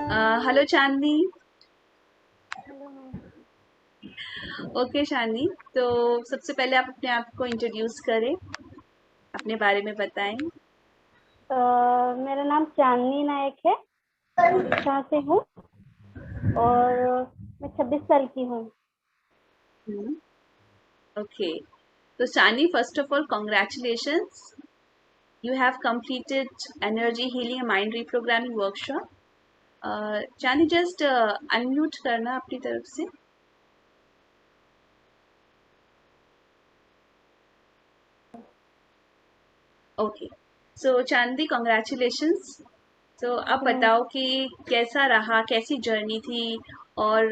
Hello Chandni. Hello ma'am. Okay Chandni, तो सबसे पहले आप अपने आप को इंट्रोड्यूस करें, अपने बारे में बताएं। मेरा नाम चांदनी नायक है। मैं उड़ीसा से हूँ और मैं 26 साल की हूँ। ओके, तो Chandni, first of all congratulations, you have completed energy healing mind reprogramming workshop. Chandni, just unmute करना अपनी तरफ से। Okay, so Chandni, congratulations. तो अब थैंक यू मैम। बताओ कि कैसा रहा, कैसी जर्नी थी, और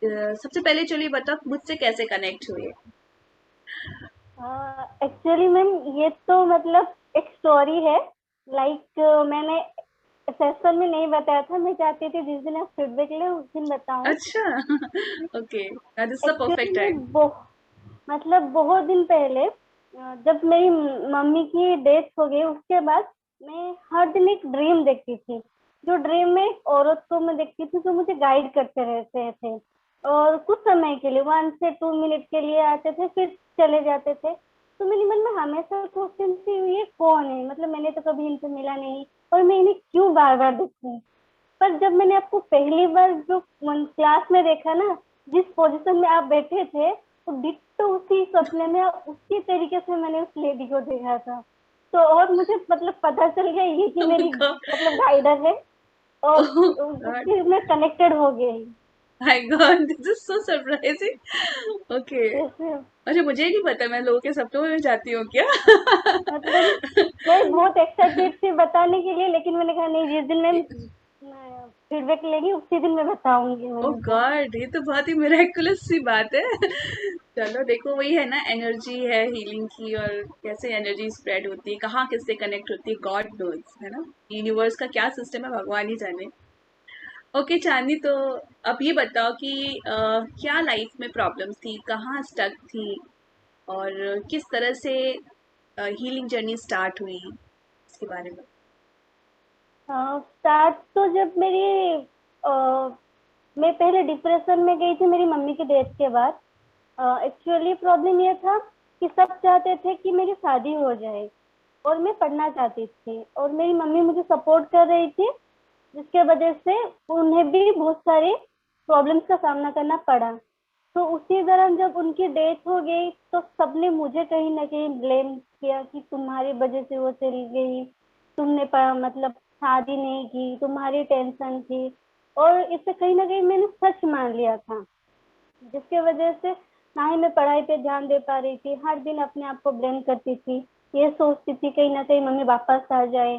सबसे पहले चलिए बताओ मुझसे कैसे कनेक्ट हुए। एक्चुअली मैम ये तो मतलब एक स्टोरी है। लाइक मैंने सेशन में नहीं बताया था। मैं चाहती थी जिस दिन आप फीडबैक ले उस दिन बताऊँ। अच्छा। Okay, this is the actually perfect time. मैं मतलब बहुत दिन पहले जब मेरी मम्मी की डेथ हो गई उसके बाद मैं हर दिन एक ड्रीम देखती थी। जो ड्रीम में एक औरत को मैं देखती थी जो मुझे गाइड करते रहते थे और कुछ समय के लिए 1 से 2 मिनट के लिए आते थे फिर चले जाते थे। तो मेरे मन में हमेशा क्वेश्चन थी ये कौन है, मतलब मैंने तो कभी इनसे मिला नहीं और मैं इन्हें क्यों बार बार देखूं। पर जब मैंने आपको पहली बार जो क्लास में देखा ना, जिस पोजीशन में आप बैठे थे तो डिट्टो उसी सपने में उसी तरीके से मैंने उस लेडी को देखा था। तो और मुझे मतलब पता चल गया ये कि मेरी मतलब गाइडर है और ओह गॉड, उससे मैं कनेक्टेड हो गई। My God, this is so surprising. Okay, जैसे अच्छा, मुझे ही नहीं पता, मैं लोगों के सपनों में जाती हूँ क्या? मतलब मैं बहुत एक्साइटेड थी बताने के लिए, लेकिन मैंने कहा नहीं, जिस दिन मैं फीडबैक लेगी उसी दिन मैं बताऊंगी, ओह मैंने कहा। गॉड, ये तो बहुत ही मिराकुलस सी बात है। चलो देखो, वही है ना, एनर्जी है हीलिंग की, और कैसे एनर्जी स्प्रेड होती है, कहाँ किससे कनेक्ट होती है, गॉड नोज, है ना। यूनिवर्स का क्या सिस्टम है, भगवान ही जाने। ओके चांदनी, तो अब ये बताओ कि क्या लाइफ में प्रॉब्लम्स थी, कहाँ स्टक थी, और किस तरह से हीलिंग जर्नी स्टार्ट हुई, इसके बारे में। स्टार्ट तो जब मेरी अ, मैं पहले डिप्रेशन में गई थी मेरी मम्मी की डेथ के बाद। एक्चुअली प्रॉब्लम ये था कि सब चाहते थे कि मेरी शादी हो जाए और मैं पढ़ना चाहती थी और मेरी मम्मी मुझे सपोर्ट कर रही थी, जिसके वजह से उन्हें भी बहुत सारे प्रॉब्लम्स का सामना करना पड़ा। तो उसी दौरान जब उनकी डेथ हो गई तो सबने मुझे कहीं ना कहीं ब्लेम किया कि तुम्हारी वजह से वो चली गई, तुमने मतलब शादी नहीं की, तुम्हारी टेंशन थी। और इससे कहीं ना कहीं मैंने सच मान लिया था, जिसके वजह से ना ही मैं पढ़ाई पे ध्यान दे पा रही थी। हर दिन अपने आप को ब्लेम करती थी, ये सोचती थी कहीं ना कहीं मम्मी वापस आ जाए,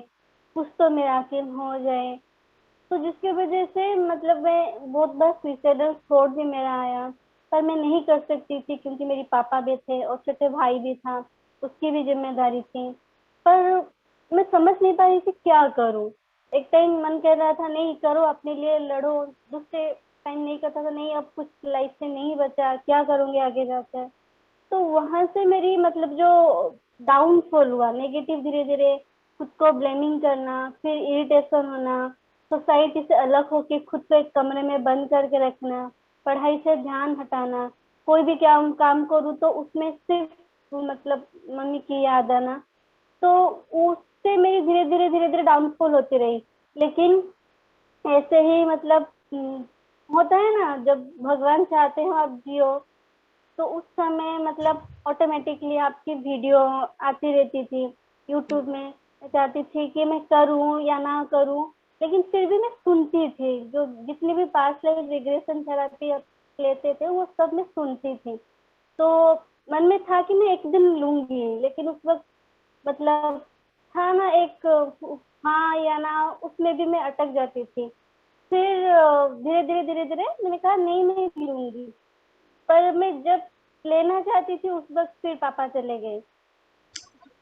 कुछ तो मिराकिल हो जाए। तो जिसकी वजह से मतलब मैं बहुत बार सुइसाइडल थॉट भी मेरा आया, पर मैं नहीं कर सकती थी क्योंकि मेरे पापा भी थे और छोटे भाई भी था, उसकी भी जिम्मेदारी थी। पर मैं समझ नहीं पा रही थी क्या करूं। एक टाइम मन कर रहा था नहीं करो, अपने लिए लड़ो, दूसरे टाइम नहीं करता था नहीं अब कुछ लाइफ से नहीं बचा, क्या करूंगी आगे जाकर। तो वहां से मेरी मतलब जो डाउनफॉल हुआ नेगेटिव, धीरे धीरे खुद को ब्लेमिंग करना, फिर इरिटेशन होना, सोसाइटी से अलग होके खुद को एक कमरे में बंद करके रखना, पढ़ाई से ध्यान हटाना, कोई भी क्या काम करूँ तो उसमें सिर्फ मतलब मम्मी की याद आना। तो उससे मेरी धीरे धीरे डाउनफॉल होती रही। लेकिन ऐसे ही मतलब होता है ना, जब भगवान चाहते हो आप जियो, तो उस समय मतलब ऑटोमेटिकली आपकी वीडियो आती रहती थी यूट्यूब में। मैं चाहती थी कि मैं करूं या ना करूं, लेकिन फिर भी मैं सुनती थी, जो जितनी भी पास्ट लाइफ रिग्रेशन थेरेपी लेते थे वो सब मैं सुनती थी। तो मन में था कि मैं एक दिन लूंगी, लेकिन उस वक्त मतलब था ना एक हाँ या ना, उसमें भी मैं अटक जाती थी। फिर धीरे धीरे मैंने कहा नहीं मैं लूंगी। पर मैं जब लेना चाहती थी उस वक्त फिर पापा चले गए।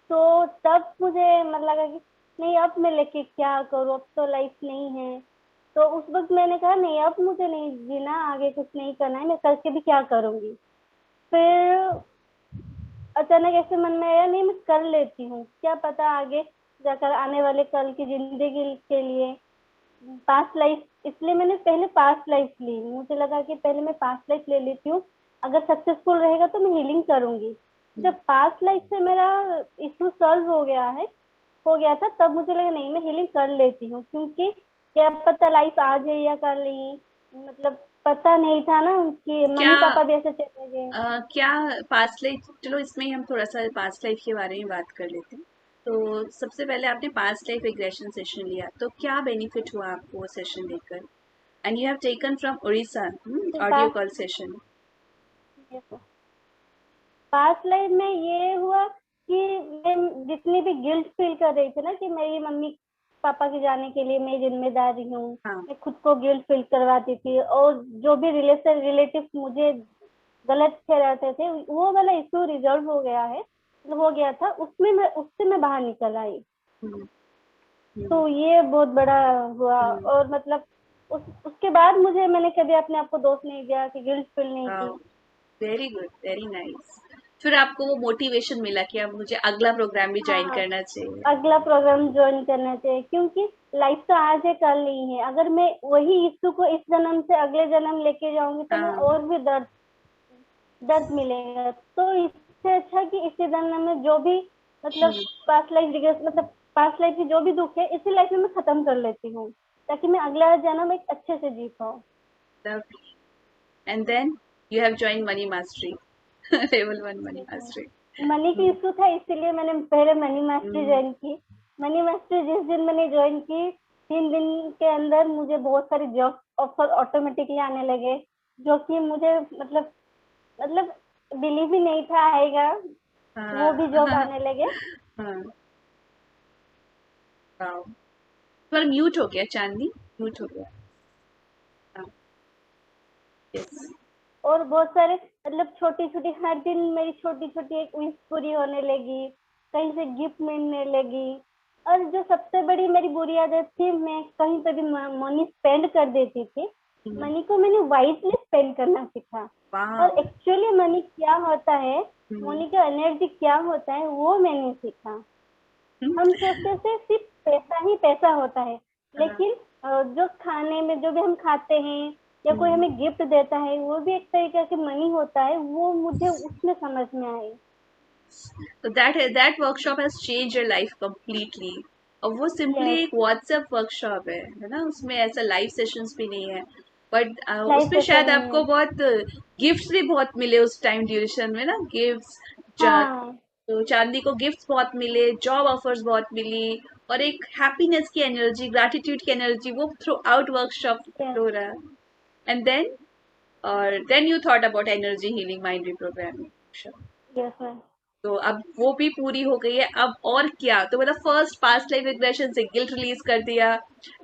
तो तब मुझे मतलब लगा कि नहीं अब मैं लेके क्या करूँ, अब तो लाइफ नहीं है। तो उस वक्त मैंने कहा नहीं अब मुझे नहीं जीना, आगे कुछ नहीं करना है, मैं करके भी क्या करूंगी। फिर अचानक ऐसे मन में आया नहीं मैं कर लेती हूँ, क्या पता आगे जाकर आने वाले कल की जिंदगी के लिए पास्ट लाइफ, इसलिए मैंने पहले पास्ट लाइफ ली। मुझे लगा कि पहले मैं पास्ट लाइफ ले लेती हूँ, अगर सक्सेसफुल रहेगा तो मैं हीलिंग करूंगी। जब पास्ट लाइफ से मेरा इशू सॉल्व हो गया था, तब मुझे लगा नहीं, मैं हीलिंग कर लेती हूँ, क्योंकि क्या पता लाइफ आज है या कल नहीं, मतलब पता नहीं था ना कि क्या मम्मी पापा भी ऐसे चले गए। क्या पास्ट लाइफ, चलो इसमें ही हम थोड़ा सा पास्ट लाइफ के बारे में बात कर लेते हैं। तो सबसे पहले आपने पास्ट लाइफ रिग्रेशन सेशन लिया, तो क्या बेनिफिट हुआ आपको वो सेशन लेकर? And you have taken from Orissa audio past call session. Past life में ये हुआ कि मैं जितनी भी गिल्ट फील कर रही थी ना कि मेरी मम्मी पापा के जाने के लिए मैं जिम्मेदारी हूँ, हाँ। मैं खुद को गिल्ट फील करवाती थी, और जो भी रिलेटिव मुझे गलत ठहराते थे, वो वाला इशू रिजॉल्व हो गया था, उसमें मैं उससे मैं बाहर निकल आई। हम्म, हम्म, तो ये बहुत बड़ा हुआ। हम्म। और मतलब उसके बाद मैंने कभी अपने आप को दोष नहीं दिया कि गिल्ट फील नहीं की। Very good, very nice. फिर आपको वो मोटिवेशन मिला कि अब मुझे अगला प्रोग्राम भी ज्वाइन हाँ, करना चाहिए। अगला प्रोग्राम ज्वाइन करना चाहिए, क्योंकि लाइफ तो आज है कल नहीं है। अगर मैं वही इश्यू को इस जन्म से अगले जन्म लेके जाऊंगी तो मैं हाँ। और भी दर्द दर्द मिलेगा। तो इससे अच्छा कि इसी जन्म में जो भी मतलब हम्म, पास्ट लाइफ रिग्रेस मतलब पास्ट लाइफ की जो भी दुख है, इसी लाइफ में मैं खत्म कर लेती हूँ, ताकि मैं अगला जन्म एक अच्छे से जी पाऊँ। lovely. And then you have joined Money Mastery, level 1 Money Mastery. Money की हम्म, इशू था, इसीलिए मैंने पहले मनी मास्टरी हम्म, ज्वाइन की। मनी मास्टरी जिस दिन मैंने ज्वाइन की, 3 दिन के अंदर मुझे बहुत सारे जॉब ऑफर ऑटोमेटिकली आने लगे, जो कि मुझे मतलब बिलीव ही नहीं था आएगा, वो भी जॉब हाँ। आने लगे। हाँ। वाओ। पर म्यूट हो गया चांदनी, म्यूट हो गया। हाँ। यस। और बहुत सारे मतलब छोटी छोटी, हर दिन मेरी छोटी छोटी एक विश पूरी होने लगी, कहीं से गिफ्ट मिलने लगी। और जो सबसे बड़ी मेरी बुरी आदत थी, मैं कहीं पे भी मनी स्पेंड कर देती थी। मनी को मैंने वाइजली स्पेंड करना सीखा, और वाओ। एक्चुअली मनी क्या होता है, मनी का एनर्जी क्या होता है, वो मैंने सीखा। हम सोचते थे सिर्फ पैसा ही पैसा होता है, लेकिन जो खाने में जो भी हम खाते हैं या कोई हमें गिफ्ट देता है, वो भी एक तरीके की मनी होता है, वो मुझे उसमें समझ में आई। तो that workshop has change your life completely. और वो सिंपली यस, एक व्हाट्सएप वर्कशॉप है ना, उसमें ऐसा लाइव सेशंस भी नहीं है। बट लाइफ उसमें सेशन शायद नहीं आपको है। बहुत गिफ्ट्स भी बहुत मिले उस टाइम ड्यूरेशन में ना, गिफ्ट्स। हाँ। तो चांदी को गिफ्ट्स बहुत मिले, जॉब ऑफर्स बहुत मिली, और एक हैप्पीनेस की एनर्जी, ग्रैटिट्यूड की एनर्जी, वो थ्रू आउट वर्कशॉप यस। हो रहा है। एंड देन, और then you thought about energy healing mind reprogramming. Yes ma'am. तो अब वो भी पूरी हो गई है, अब और क्या? तो मतलब फर्स्ट पास्ट लाइफ रिग्रेशन से गिल्ट रिलीज कर दिया,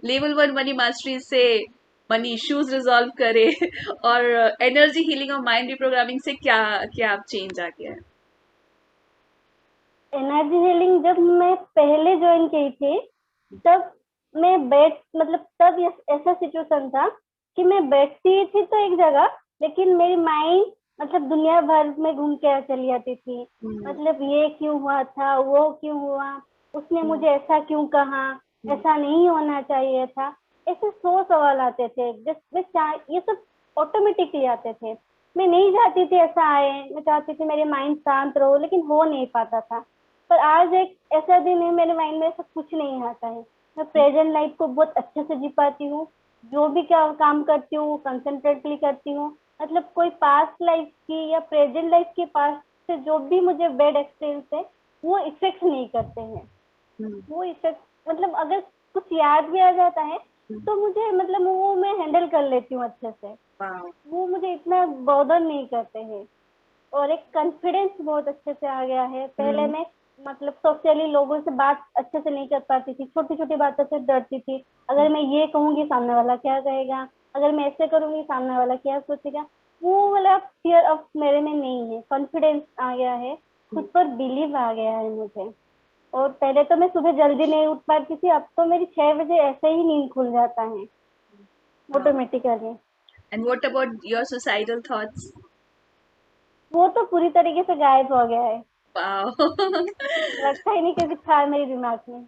लेवल 1 मनी मास्टरी से मनी इश्यूज रिजॉल्व करे, और एनर्जी हीलिंग और माइंड रिप्रोग्रामिंग से क्या क्या आप चेंज आ गया है? एनर्जी हीलिंग जब मैं पहले ज्वाइन की थी, तब मैं तब ऐसा सिचुएशन था कि मैं बैठती थी तो एक जगह, लेकिन मेरी माइंड दुनिया भर में घूम के चली जाती थी। हम्म, ये क्यों हुआ था, वो क्यों हुआ, उसने हम्म, मुझे ऐसा क्यों कहा, हम्म, ऐसा नहीं होना चाहिए था। ऐसे 100 सवाल आते थे, ये सब ऑटोमेटिकली आते थे। मैं नहीं चाहती थी ऐसा आए, मैं चाहती थी मेरे माइंड शांत रहो, लेकिन हो नहीं पाता था। पर आज एक ऐसा दिन है, मेरे माइंड में ऐसा कुछ नहीं आता है। मैं प्रेजेंट लाइफ को बहुत अच्छे से जी पाती हूँ, जो भी क्या काम करती हूँ कंसंट्रेटली करती हूँ। कोई पास्ट लाइफ की या प्रेजेंट लाइफ के पास्ट से जो भी मुझे बैड एक्सपीरियंस है, वो इफेक्ट नहीं करते हैं। हम्म, वो इफेक्ट अगर कुछ याद भी आ जाता है, हम्म। तो मुझे वो मैं हैंडल कर लेती हूँ अच्छे से। वाओ। वो मुझे इतना बॉदर नहीं करते हैं। और एक कॉन्फिडेंस बहुत अच्छे से आ गया है। पहले हम्म, मैं सोशली लोगों से बात अच्छे से नहीं कर पाती थी, छोटी छोटी बातों से डरती थी। अगर मैं ये कहूंगी सामने वाला क्या कहेगा, अगर मैं ऐसे करूंगी सामने वाला क्या सोचेगा। वो वाला फियर अब मेरे में नहीं है, कॉन्फिडेंस आ गया है, खुद पर बिलीव आ गया है मुझे। और पहले तो मैं सुबह जल्दी नहीं उठ पाती थी, अब तो मेरी 6 बजे ऐसे ही नींद खुल जाता है wow. Automatically. And what about your suicidal thoughts? वो तो पूरी तरीके से गायब हो गया है, वाओ। लगता ही नहीं कभी था मेरे दिमाग में।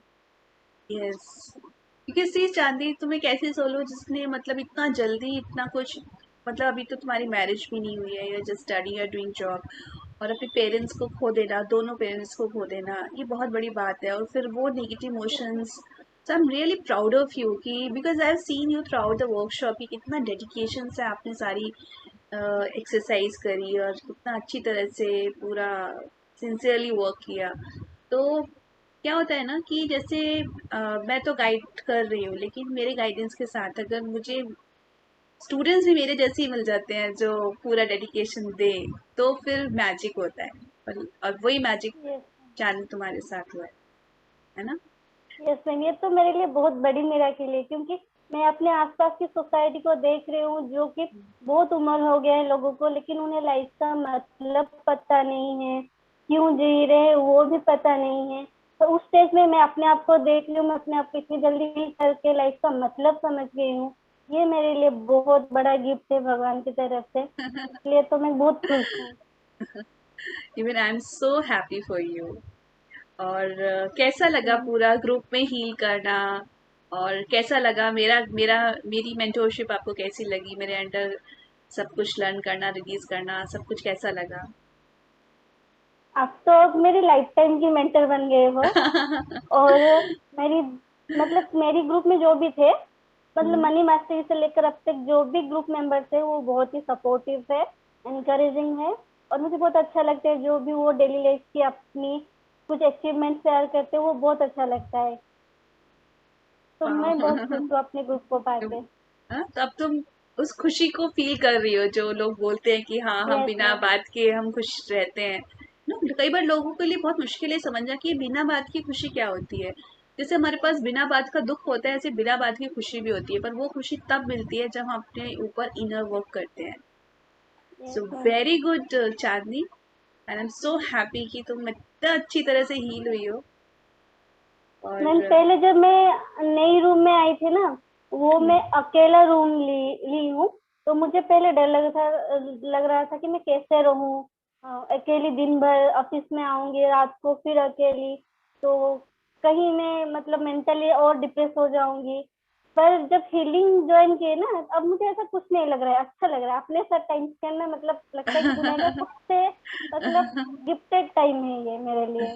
यस। क्योंकि सी चांदी, तुम एक ऐसी सोलो जिसने मतलब इतना जल्दी इतना कुछ, मतलब अभी तो तुम्हारी मैरिज भी नहीं हुई है, you just study, you doing job, और अपने पेरेंट्स को खो देना, दोनों पेरेंट्स को खो देना, ये बहुत बड़ी बात है। और फिर वो negative emotions, so I am really proud of you कि because I have seen you throughout the workshop कि कितना डेडिकेशन से आपने सारी एक्सरसाइज करी और कितना अच्छी तरह से पूरा सिंसियरली वर्क किया। तो क्या होता है ना कि जैसे मैं तो गाइड कर रही हूँ, लेकिन मेरे गाइडेंस के साथ अगर मुझे स्टूडेंट्स भी मेरे जैसे ही मिल जाते हैं जो पूरा डेडिकेशन दे, तो फिर मैजिक होता है। और वही मैजिक यस चांद तुम्हारे साथ हुआ है ना। यस मैम, ये तो मेरे लिए बहुत बड़ी मिराकिल है, क्योंकि मैं अपने आसपास की सोसाइटी को देख रही हूँ जो कि बहुत उम्र हो गया है लोगों को, लेकिन उन्हें लाइफ का मतलब पता नहीं है, क्यों जी रहे हैं वो भी पता नहीं है। तो उस स्टेज में मैं अपने आप को देख रही हूँ, मैं अपने आप को इतनी जल्दी heal करके लाइफ का मतलब समझ गई हूँ। ये मेरे लिए बहुत बड़ा गिफ्ट है भगवान की तरफ से, इसलिए तो मैं बहुत खुश हूँ। Even I am so happy for you. और कैसा लगा पूरा ग्रुप में हील करना, और कैसा लगा मेरा मेरा मेरी मेंटोरशिप आपको कैसी लगी, मेरे अंडर सब कुछ लर्न करना, रिलीज करना, सब कुछ कैसा लगा? आप तो अब मेरी लाइफ टाइम की मेंटर बन गए हो। और मेरी मतलब मेरी ग्रुप में जो भी थे, मतलब हम्म, मनी मास्टरी से लेकर अब तक जो भी ग्रुप मेंबर थे वो बहुत ही सपोर्टिव है, एनकरेजिंग है। और मुझे बहुत अच्छा लगता है जो भी वो डेली लाइफ की अपनी कुछ अचीवमेंट शेयर करते हैं, वो बहुत अच्छा लगता है। तो मैं बहुत खुश हाँ। हूँ अपने ग्रुप को पाके। हाँ, तो अब तुम उस खुशी को फील कर रही हो जो लोग बोलते हैं कि हाँ हम यस बिना यस बात के हम खुश रहते हैं ना। कई बार लोगों के लिए बहुत मुश्किल है समझना कि बिना बात की खुशी क्या होती है। जैसे हमारे पास बिना बात का दुख होता है, ऐसे बिना बात की खुशी भी होती है, पर वो खुशी तब मिलती है जब हम अपने ऊपर इनर वर्क करते हैं। So yes ma'am. Very good Chandni, and I am so happy कि तुम इतना अच्छी तरह से हील हुई हो। मैम और पहले जब मैं नई रूम में आई थी ना, वो मैं अकेला रूम ली हूँ। तो मुझे पहले डर लग रहा था कि मैं कैसे रहूँ, अकेली दिन भर ऑफिस में आऊंगी, रात को फिर अकेली, तो कहीं मैं मतलब मेंटली और डिप्रेस हो जाऊंगी। पर जब हीलिंग ज्वाइन किए ना, अब मुझे ऐसा कुछ नहीं लग रहा है, अच्छा लग रहा है अपने साथ टाइम स्पेंड में। मतलब लगता है कि दुनिया का सबसे मतलब गिफ्टेड टाइम है ये मेरे लिए।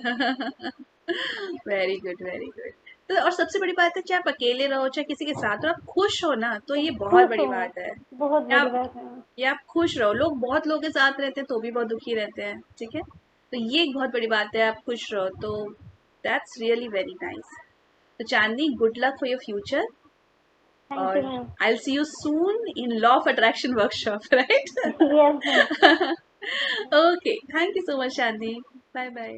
Very good, very good. तो और सबसे बड़ी बात है, चाहे आप अकेले रहो चाहे किसी के साथ रहो, आप खुश हो ना, तो ये बहुत खुश बड़ी हूँ, बात है। बहुत या बड़ी आप बात है। या आप खुश रहो, लोग बहुत लोगों के साथ रहते हैं तो भी बहुत दुखी रहते हैं, ठीक है। तो ये एक बहुत बड़ी बात है, आप खुश रहो, तो दैट्स रियली वेरी नाइस। तो Chandni, good luck for your future, thank you और ma'am. I will see you soon in law of attraction workshop, right? Yes ma'am. Okay, thank you so much Chandni. Bye bye.